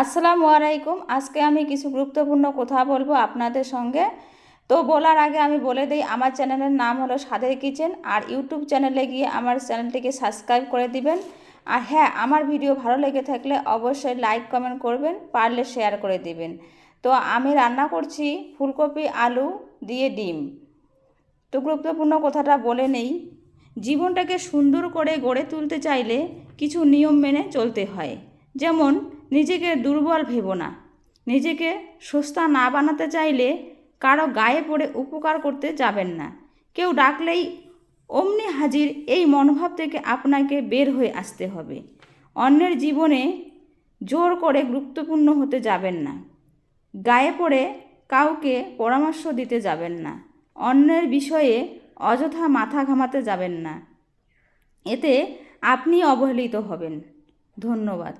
আসসালামু আলাইকুম। আজকে আমি কিছু গুরুত্বপূর্ণ কথা বলবো আপনাদের সঙ্গে। তো বলার আগে আমি বলে দিই, আমার চ্যানেলের নাম হলো স্বাদের কিচেন। আর ইউটিউব চ্যানেলে গিয়ে আমার চ্যানেলটিকে সাবস্ক্রাইব করে দিবেন। আর হ্যাঁ, আমার ভিডিও ভালো লেগে থাকলে অবশ্যই লাইক কমেন্ট করবেন, পারলে শেয়ার করে দিবেন। তো আমি রান্না করছি ফুলকপি আলু দিয়ে ডিম। তো গুরুত্বপূর্ণ কথাটা বলে নেই। জীবনটাকে সুন্দর করে গড়ে তুলতে চাইলে কিছু নিয়ম মেনে চলতে হয়। যেমন, নিজেকে দুর্বল ভেবো না। নিজেকে সস্তা না বানাতে চাইলে কারো গায়ে পড়ে উপকার করতে যাবেন না। কেউ ডাকলেই অমনি হাজির, এই মনোভাব থেকে আপনাকে বের হয়ে আসতে হবে। অন্যের জীবনে জোর করে গুরুত্বপূর্ণ হতে যাবেন না। গায়ে পড়ে কাউকে পরামর্শ দিতে যাবেন না। অন্যের বিষয়ে অযথা মাথা ঘামাতে যাবেন না। এতে আপনি অবহেলিত হবেন। ধন্যবাদ।